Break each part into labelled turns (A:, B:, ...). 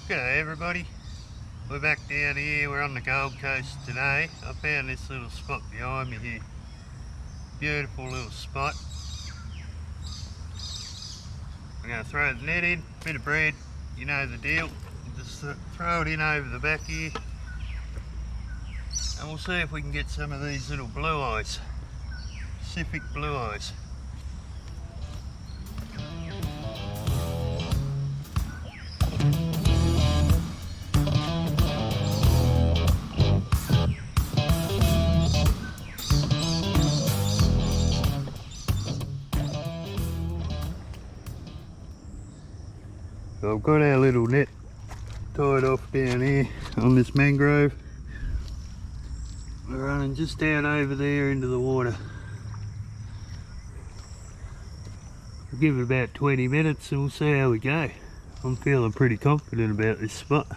A: G'day everybody, we're back down here, we're on the Gold Coast today. I found this little spot behind me here, beautiful little spot. I'm going to throw the net in, bit of bread, you know the deal, just throw it in over the back here and we'll see if we can get some of these little blue eyes, Pacific blue eyes. So I've got our little net tied off down here on this mangrove. We're running just down over there into the water. We'll give it about 20 minutes and we'll see how we go. I'm feeling pretty confident about this spot.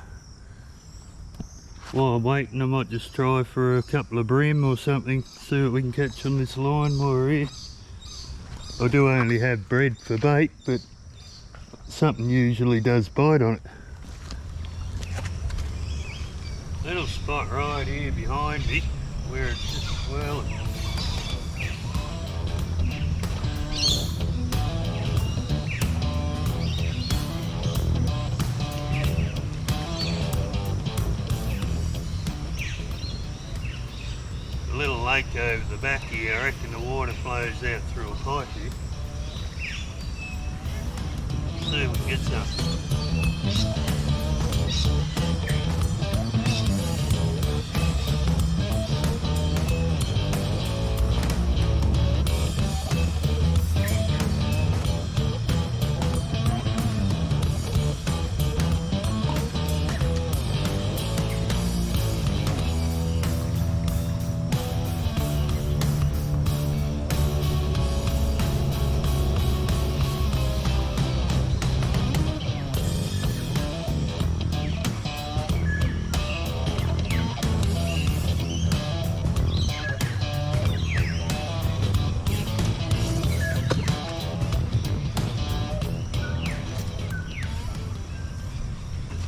A: While I'm waiting, I might just try for a couple of bream or something, see what we can catch on this line while we're here. I do only have bread for bait, but something usually does bite on it. Little spot right here behind me where it's just swirling. A little lake over the back here, I reckon the water flows out through a pipe here. See if we can get some.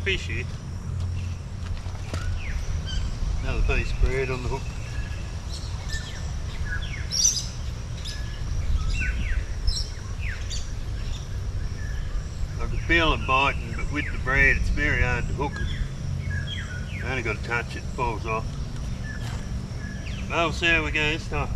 A: Fishy. Another piece of bread on the hook. I can feel it biting, but with the bread it's very hard to hook it. You only got to touch it, it falls off. Well, we'll see how we go this time.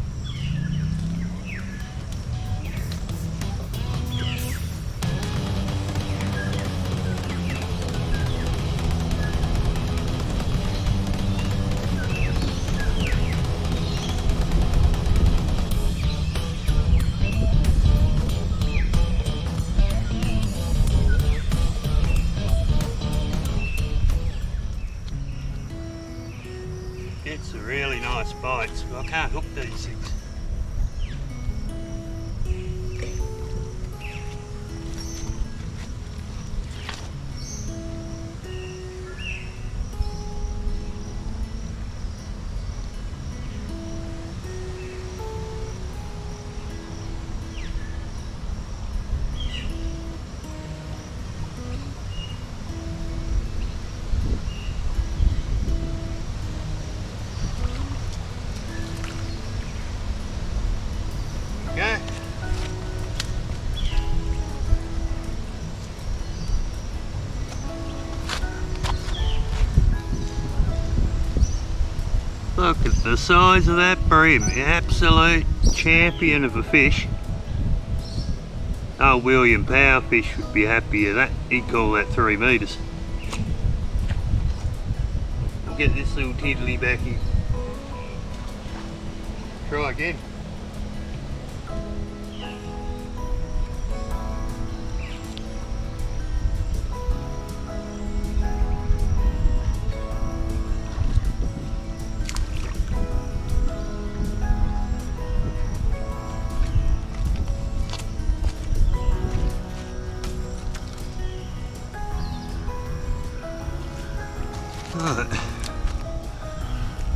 A: It's a really nice bite, so I can't hook these things. Okay. Look at the size of that bream, absolute champion of a fish. Oh, William Powerfish would be happy with that, he'd call that 3 metres. I'll get this little tiddly back in. Try again. Right.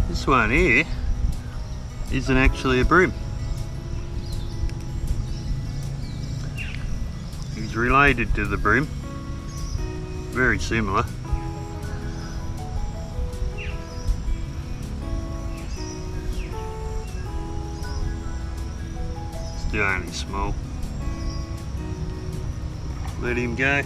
A: This one here isn't actually a bream. He's related to the bream, very similar. They're only small. Let him go.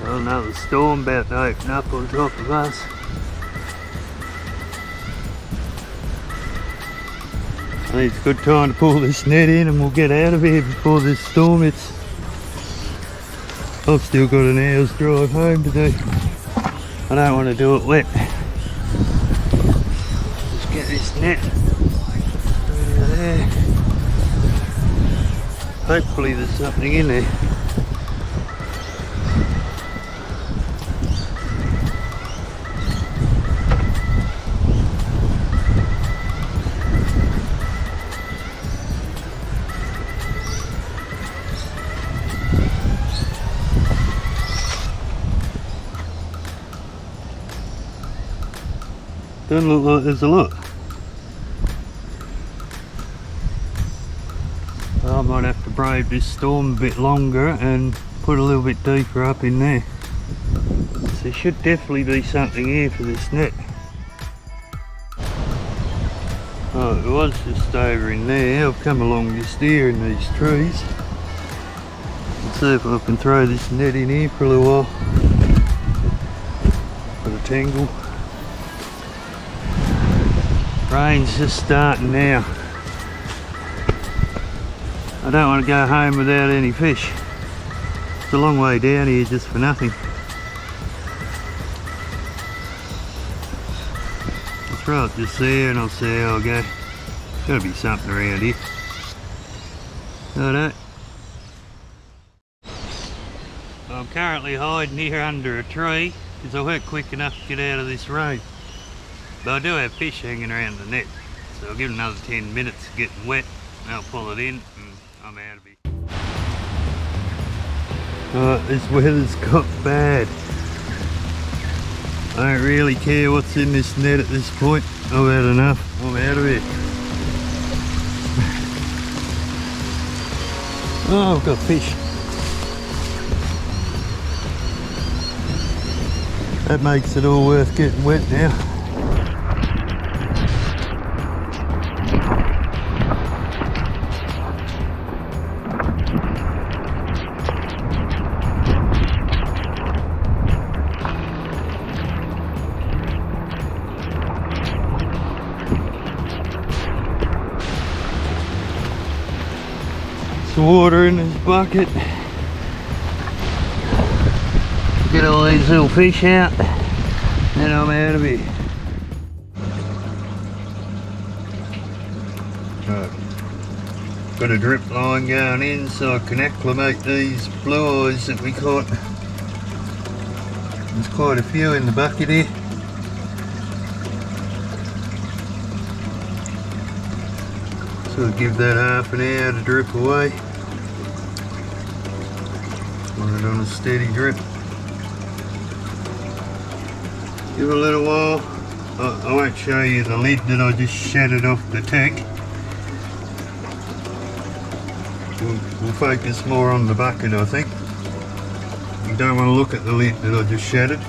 A: Well, another storm about to open up on top of us. I think it's a good time to pull this net in and we'll get out of here before this storm hits. I've still got an hour's drive home to do. I don't want to do it wet. Let's get this net over there. Hopefully there's something in there. Doesn't look like there's a lot. Well, I might have to brave this storm a bit longer and put a little bit deeper up in there. So there should definitely be something here for this net. Oh, it was just over in there. I've come along just here in these trees. Let's see if I can throw this net in here for a little while. Put a tangle. Rain's just starting now. I don't want to go home without any fish. It's a long way down here just for nothing. I'll throw it just there and I'll see how I go. There's got to be something around here. Righto. I'm currently hiding here under a tree because I weren't quick enough to get out of this rain. But I do have fish hanging around the net, so I'll give it another 10 minutes getting wet, and I'll pull it in, and I'm out of here. Alright, this weather's got bad. I don't really care what's in this net at this point. I've had enough. I'm out of here. Oh, I've got fish. That makes it all worth getting wet now. Water in this bucket. Get all these little fish out, and I'm out of here. Right. Got a drip line going in so I can acclimate these blue eyes that we caught. There's quite a few in the bucket here. So give that half an hour to drip away. Want it on a steady drip. Give it a little while. I won't show you the lid that I just shattered off the tank. We'll focus more on the bucket, I think. You don't want to look at the lid that I just shattered.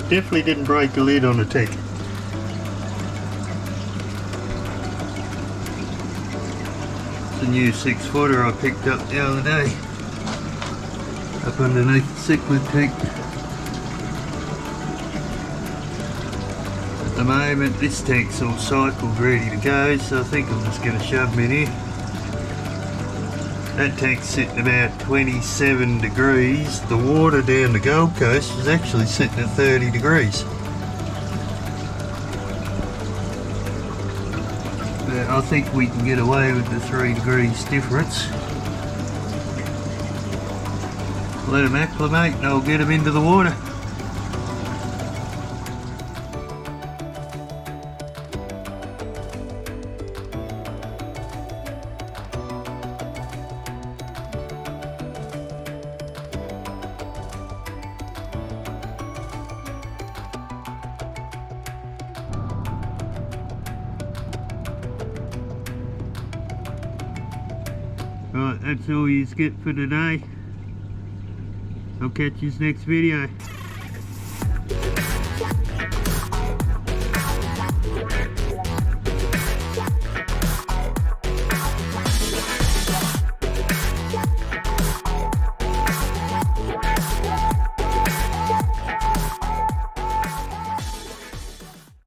A: Definitely didn't break the lid on the tank. A new 6-footer I picked up the other day up underneath the cichlid tank. At the moment this tank's all cycled ready to go, so I think I'm just going to shove them in here. That tank's sitting about 27 degrees. The water down the Gold Coast is actually sitting at 30 degrees. I think we can get away with the 3 degrees difference. Let them acclimate and I'll get them into the water. Right, that's all you get for today. I'll catch you next video.